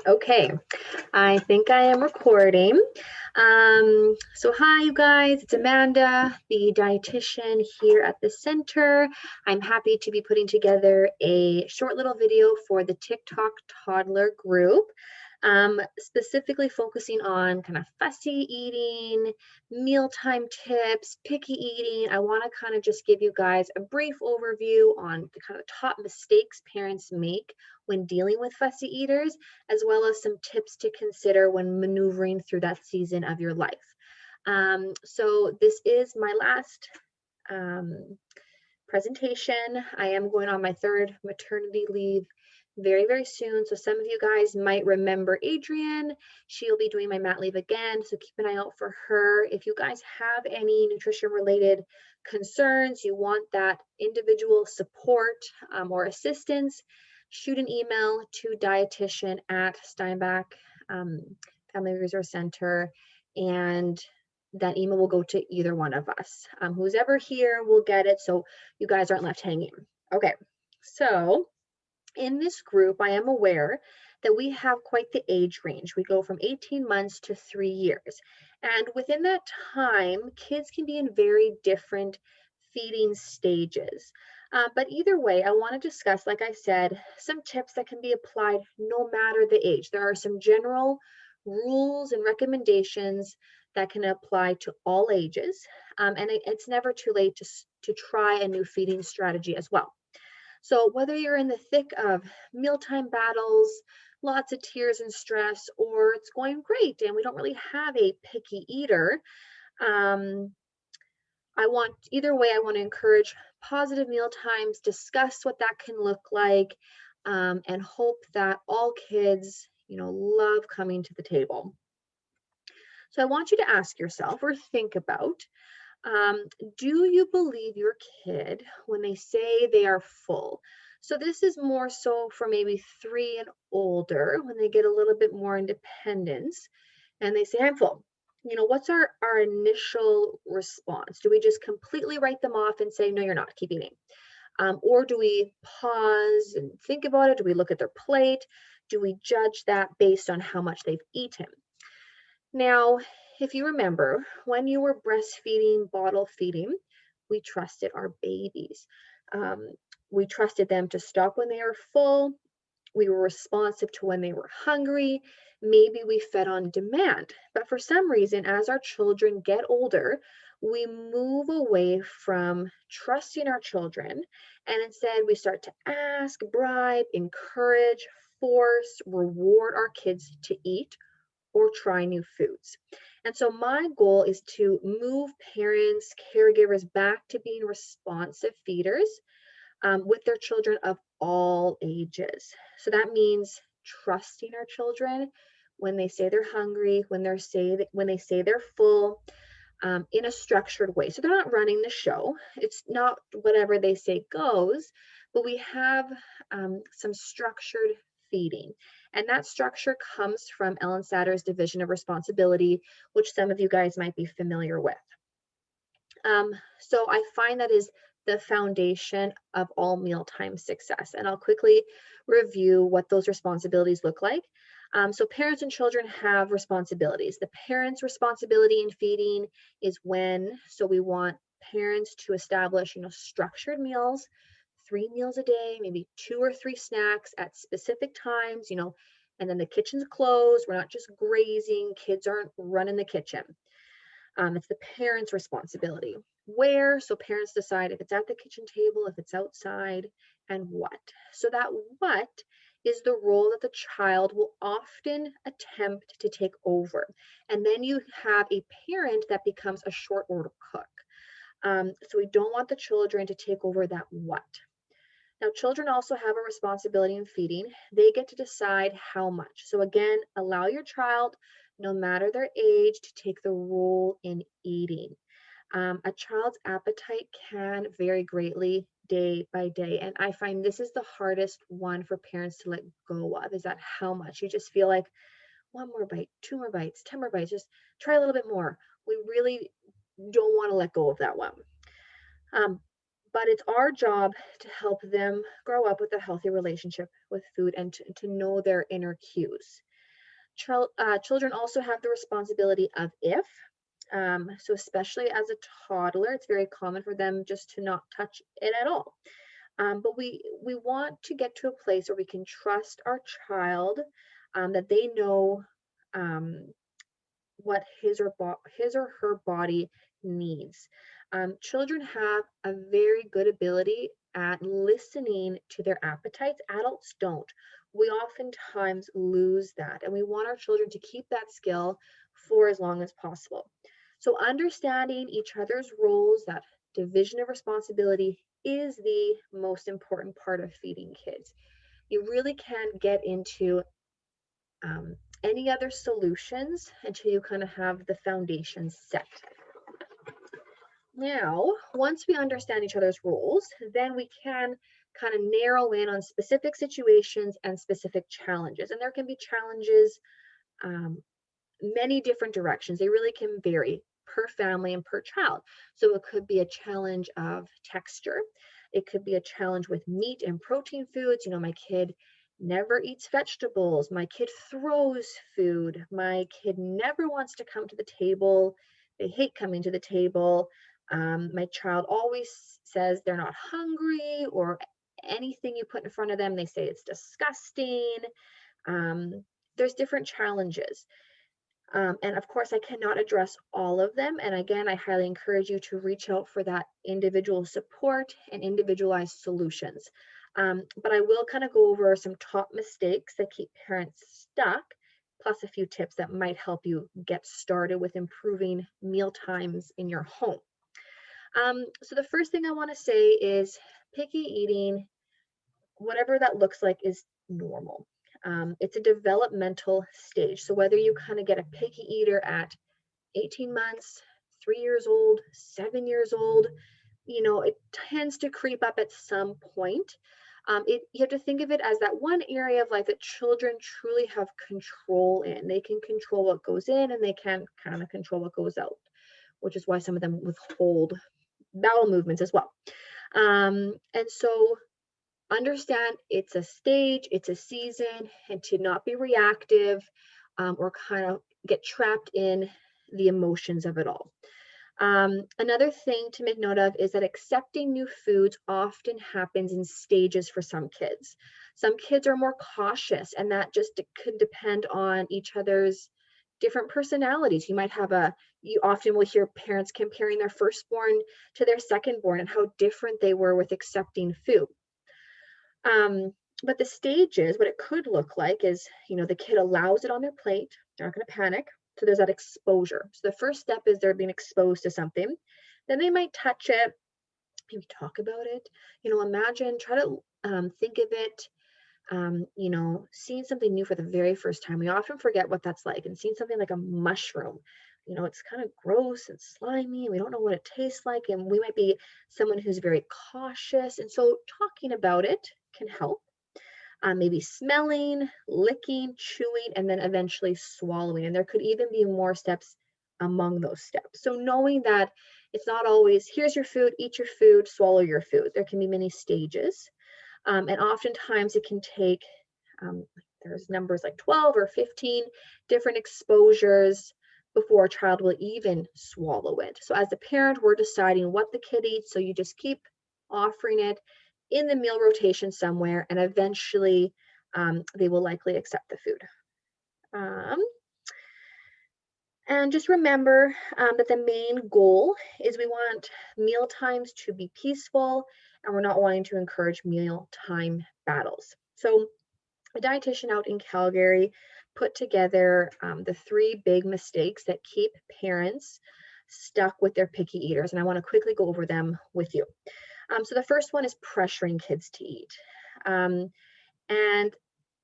Okay, I think I am recording. So hi you guys, it's Amanda, the dietitian here at the center. I'm happy to be putting together a short little video for the TikTok toddler group, specifically focusing on kind of fussy eating, mealtime tips, picky eating. I want to kind of just give you guys a brief overview on the kind of top mistakes parents make when dealing with fussy eaters, as well as some tips to consider when maneuvering through that season of your life. So this is my last um, presentation. I am going on my third maternity leave very, very soon. So some of you guys might remember Adrienne. She'll be doing my mat leave again. So keep an eye out for her. If you guys have any nutrition related concerns, you want that individual support or assistance, shoot an email to dietitian at Steinbach Family Resource Center, and that email will go to either one of us. Who's ever here will get it, so you guys aren't left hanging. Okay, so in this group, I am aware that we have quite the age range. We go from 18 months to 3 years. And within that time, kids can be in very different feeding stages. But either way, I want to discuss, like I said, some tips that can be applied no matter the age. There are some general rules and recommendations that can apply to all ages. And it's never too late to try a new feeding strategy as well. So whether you're in the thick of mealtime battles, lots of tears and stress, or it's going great and we don't really have a picky eater, um, either way, I want to encourage positive meal times, discuss what that can look like, and hope that all kids, love coming to the table. So I want you to ask yourself or think about, um, do you believe your kid when they say they are full? So this is more so for maybe 3 and older, when they get a little bit more independence and they say, I'm full. What's our initial response? Do we just completely write them off and say, no, you're not, keep eating? Or do we pause and think about it? Do we look at their plate? Do we judge that based on how much they've eaten? Now, if you remember, when you were breastfeeding, bottle feeding, we trusted our babies. Um, we trusted them to stop when they were full. We were responsive to when they were hungry. Maybe we fed on demand. But for some reason, as our children get older, we move away from trusting our children. And instead, we start to ask, bribe, encourage, force, reward our kids to eat or try new foods. And so my goal is to move parents, caregivers back to being responsive feeders with their children of all ages. So that means trusting our children when they say they're hungry, when they say they're full, in a structured way. So they're not running the show. It's not whatever they say goes, but we have some structured feeding. And that structure comes from Ellen Satter's division of responsibility, which some of you guys might be familiar with. So I find that is the foundation of all mealtime success. And I'll quickly review what those responsibilities look like. So parents and children have responsibilities. The parents' responsibility in feeding is so we want parents to establish, structured meals, 3 meals a day, maybe 2 or 3 snacks at specific times, and then the kitchen's closed. We're not just grazing. Kids aren't running the kitchen. It's the parents' responsibility. Where? So parents decide if it's at the kitchen table, if it's outside, and what. So that what is the role that the child will often attempt to take over. And then you have a parent that becomes a short order cook. So we don't want the children to take over that what. Now, children also have a responsibility in feeding. They get to decide how much. So again, allow your child, no matter their age, to take the role in eating. A child's appetite can vary greatly day by day. And I find this is the hardest one for parents to let go of, is that how much. You just feel like 1 more bite, 2 more bites, 10 more bites, just try a little bit more. We really don't want to let go of that one. But it's our job to help them grow up with a healthy relationship with food and to know their inner cues. Children also have the responsibility of if. So especially as a toddler, it's very common for them just to not touch it at all. But we want to get to a place where we can trust our child, that they know um, what his or her body needs. Children have a very good ability at listening to their appetites. Adults don't. We oftentimes lose that, and we want our children to keep that skill for as long as possible. So, understanding each other's roles, that division of responsibility, is the most important part of feeding kids. You really can't get into any other solutions until you kind of have the foundation set. Now, once we understand each other's roles, then we can kind of narrow in on specific situations and specific challenges. And there can be challenges um, many different directions. They really can vary per family and per child. So it could be a challenge of texture. It could be a challenge with meat and protein foods. My kid never eats vegetables. My kid throws food. My kid never wants to come to the table. They hate coming to the table. My child always says they're not hungry, or anything you put in front of them, they say it's disgusting. There's different challenges. And of course, I cannot address all of them. And again, I highly encourage you to reach out for that individual support and individualized solutions. But I will kind of go over some top mistakes that keep parents stuck, plus a few tips that might help you get started with improving meal times in your home. So the first thing I want to say is picky eating, whatever that looks like, is normal. It's a developmental stage. So whether you kind of get a picky eater at 18 months, 3 years old, 7 years old, it tends to creep up at some point. You have to think of it as that one area of life that children truly have control in. They can control what goes in, and they can kind of control what goes out, which is why some of them withhold bowel movements as well. And so understand it's a stage, it's a season, and to not be reactive, or kind of get trapped in the emotions of it all. Another thing to make note of is that accepting new foods often happens in stages for some kids. Some kids are more cautious, and that just could depend on each other's different personalities. You often will hear parents comparing their firstborn to their secondborn and how different they were with accepting food. But the stages, what it could look like is, the kid allows it on their plate. They're not going to panic. So there's that exposure. So the first step is they're being exposed to something. Then they might touch it, maybe talk about it. Imagine, try to think of it, seeing something new for the very first time. We often forget what that's like. And seeing something like a mushroom, it's kind of gross and slimy. We don't know what it tastes like. And we might be someone who's very cautious. And so talking about it can help. Maybe smelling, licking, chewing, and then eventually swallowing. And there could even be more steps among those steps. So knowing that it's not always, here's your food, eat your food, swallow your food. There can be many stages. And oftentimes it can take, there's numbers like 12 or 15 different exposures before a child will even swallow it. So as a parent, we're deciding what the kid eats. So you just keep offering it in the meal rotation somewhere, and eventually they will likely accept the food. And just remember that the main goal is we want meal times to be peaceful, and we're not wanting to encourage mealtime battles. So a dietitian out in Calgary put together the 3 big mistakes that keep parents stuck with their picky eaters, and I want to quickly go over them with you. So the first one is pressuring kids to eat. And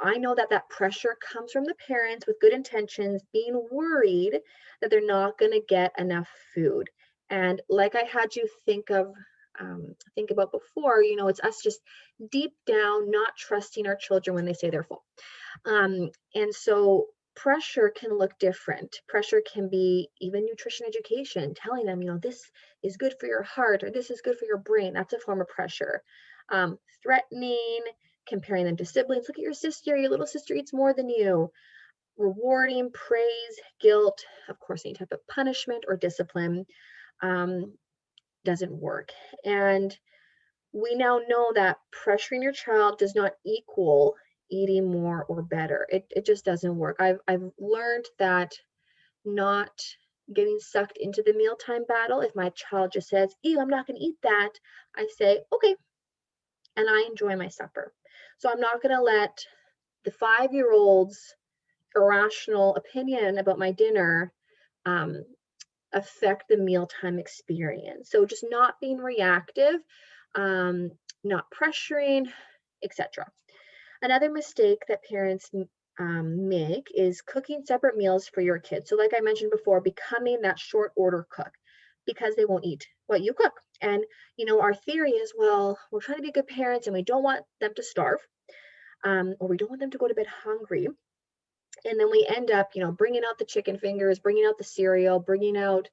I know that pressure comes from the parents with good intentions, being worried that they're not going to get enough food. And like I had you think about before, it's us just deep down not trusting our children when they say they're full. And so pressure can look different. Pressure can be even nutrition education, telling them, this is good for your heart, or this is good for your brain. That's a form of pressure. Threatening, comparing them to siblings. Look at your sister. Your little sister eats more than you. rewarding, praise, guilt, of course, any type of punishment or discipline doesn't work. And we now know that pressuring your child does not equal eating more or better. It just doesn't work. I've learned that not getting sucked into the mealtime battle. If my child just says, ew, I'm not going to eat that, I say, okay, and I enjoy my supper. So I'm not going to let the 5-year-old's irrational opinion about my dinner um, affect the mealtime experience. So just not being reactive, um, not pressuring, etc. Another mistake that parents make is cooking separate meals for your kids. So like I mentioned before, becoming that short order cook because they won't eat what you cook. And, our theory is, well, we're trying to be good parents and we don't want them to starve, or we don't want them to go to bed hungry. And then we end up, bringing out the chicken fingers, bringing out the cereal, bringing out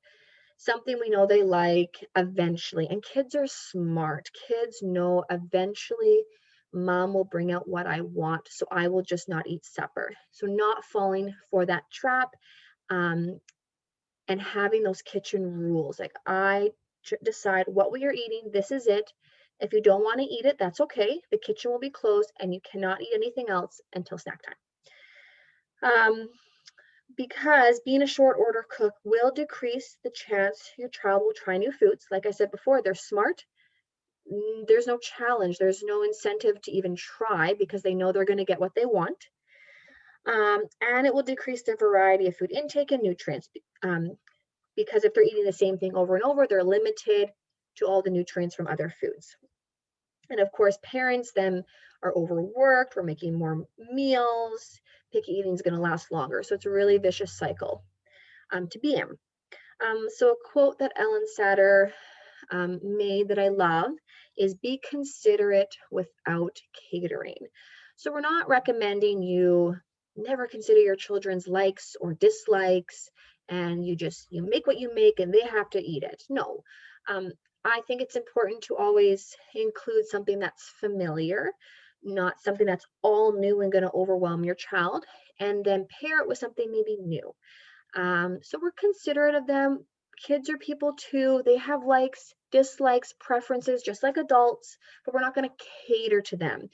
something we know they like eventually. And kids are smart. Kids know eventually mom will bring out what I want, so I will just not eat supper. So not falling for that trap, and having those kitchen rules. Like I decide what we are eating. This is it. If you don't want to eat it, that's okay. The kitchen will be closed and you cannot eat anything else until snack time. Because being a short order cook will decrease the chance your child will try new foods. Like I said before, they're smart. There's no challenge. There's no incentive to even try because they know they're going to get what they want. And it will decrease their variety of food intake and nutrients. Because if they're eating the same thing over and over, they're limited to all the nutrients from other foods. And of course, parents then are overworked. We're making more meals. Picky eating is going to last longer. So it's a really vicious cycle to be in. So a quote that Ellen Satter made that I love is be considerate without catering. So we're not recommending you never consider your children's likes or dislikes and you make what you make and they have to eat it. No. I think it's important to always include something that's familiar, not something that's all new and going to overwhelm your child, and then pair it with something maybe new. So we're considerate of them. Kids are people too. They have likes, dislikes, preferences, just like adults, but we're not going to cater to them.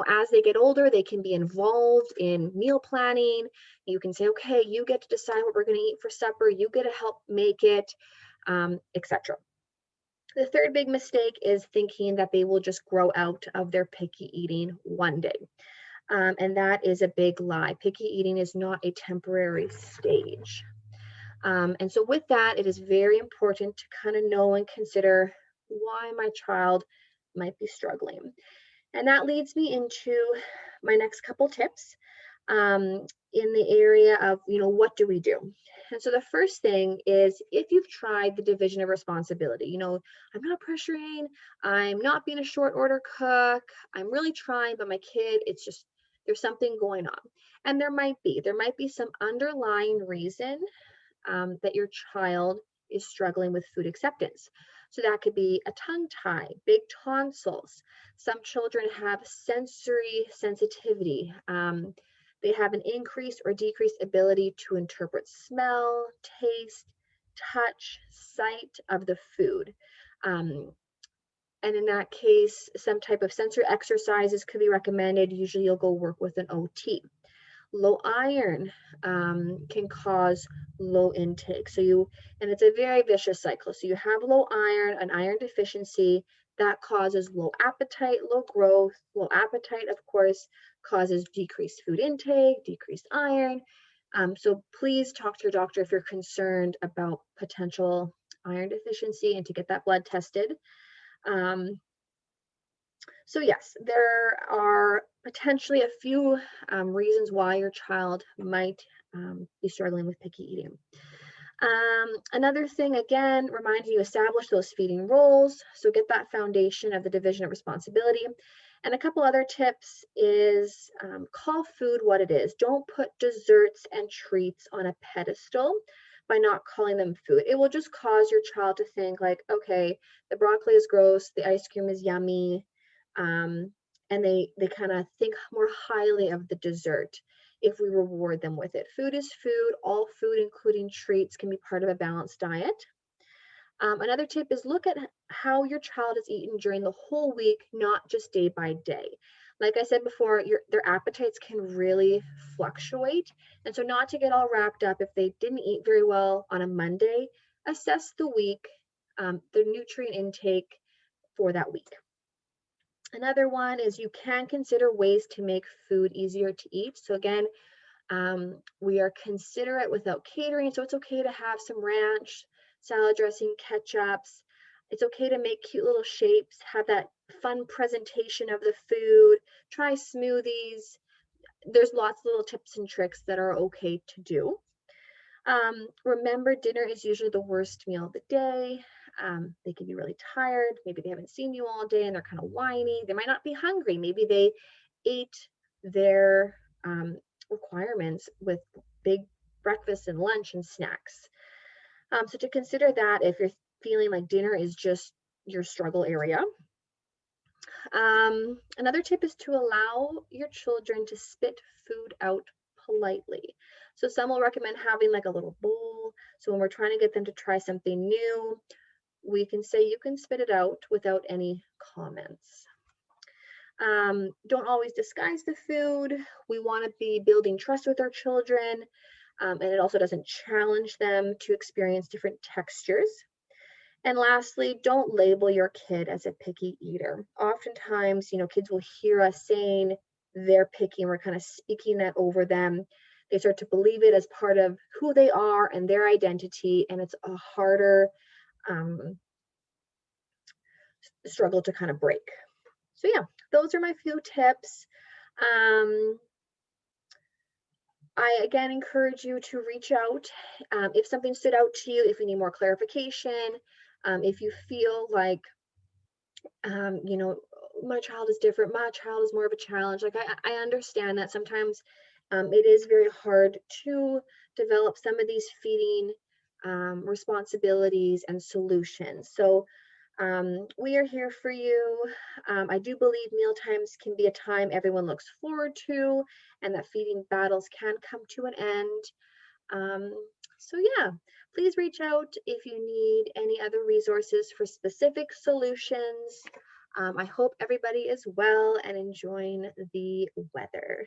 As they get older, they can be involved in meal planning. You can say, okay, you get to decide what we're going to eat for supper. You get to help make it, etc. The third big mistake is thinking that they will just grow out of their picky eating one day. And that is a big lie. Picky eating is not a temporary stage. And so with that, it is very important to kind of know and consider why my child might be struggling. And that leads me into my next couple tips in the area of, what do we do? And so the first thing is if you've tried the division of responsibility, I'm not pressuring, I'm not being a short order cook, I'm really trying, but my kid, it's just, there's something going on. And there might be some underlying reason that your child is struggling with food acceptance. So that could be a tongue tie, big tonsils. Some children have sensory sensitivity. They have an increased or decreased ability to interpret smell, taste, touch, sight of the food. And in that case, some type of sensory exercises could be recommended. Usually you'll go work with an OT. Low iron can cause low intake. And it's a very vicious cycle. So you have low iron, an iron deficiency that causes low appetite, low growth. Low appetite, of course, causes decreased food intake, decreased iron. So please talk to your doctor if you're concerned about potential iron deficiency and to get that blood tested. So yes, there are potentially a few reasons why your child might be struggling with picky eating. Another thing, again, reminding you establish those feeding roles. So get that foundation of the division of responsibility. And a couple other tips is call food what it is. Don't put desserts and treats on a pedestal by not calling them food. It will just cause your child to think like, okay, the broccoli is gross, the ice cream is yummy, and they kind of think more highly of the dessert if we reward them with it. Food is food. All food, including treats, can be part of a balanced diet. Another tip is look at how your child is eaten during the whole week, not just day by day. Like I said before, their appetites can really fluctuate. And so not to get all wrapped up if they didn't eat very well on a Monday, assess the week, the nutrient intake for that week. Another one is you can consider ways to make food easier to eat. So again, we are considerate without catering, so it's okay to have some ranch, salad dressing, ketchups. It's okay to make cute little shapes, have that fun presentation of the food, try smoothies. There's lots of little tips and tricks that are okay to do. Remember, dinner is usually the worst meal of the day. They can be really tired. Maybe they haven't seen you all day and they're kind of whiny. They might not be hungry. Maybe they ate their requirements with big breakfast and lunch and snacks. So to consider that if you're feeling like dinner is just your struggle area. Another tip is to allow your children to spit food out politely. So some will recommend having like a little bowl. So when we're trying to get them to try something new, we can say you can spit it out without any comments. Don't always disguise the food. We want to be building trust with our children, and it also doesn't challenge them to experience different textures. And lastly, don't label your kid as a picky eater. Oftentimes, kids will hear us saying they're picky and we're kind of speaking that over them. They start to believe it as part of who they are and their identity, and it's a harder struggle to kind of break. So yeah, those are my few tips. I again encourage you to reach out if something stood out to you, if you need more clarification, if you feel like, my child is different, my child is more of a challenge. Like I understand that sometimes it is very hard to develop some of these feeding responsibilities and solutions. So we are here for you. I do believe meal times can be a time everyone looks forward to, and that feeding battles can come to an end. So yeah, please reach out if you need any other resources for specific solutions. I hope everybody is well and enjoying the weather.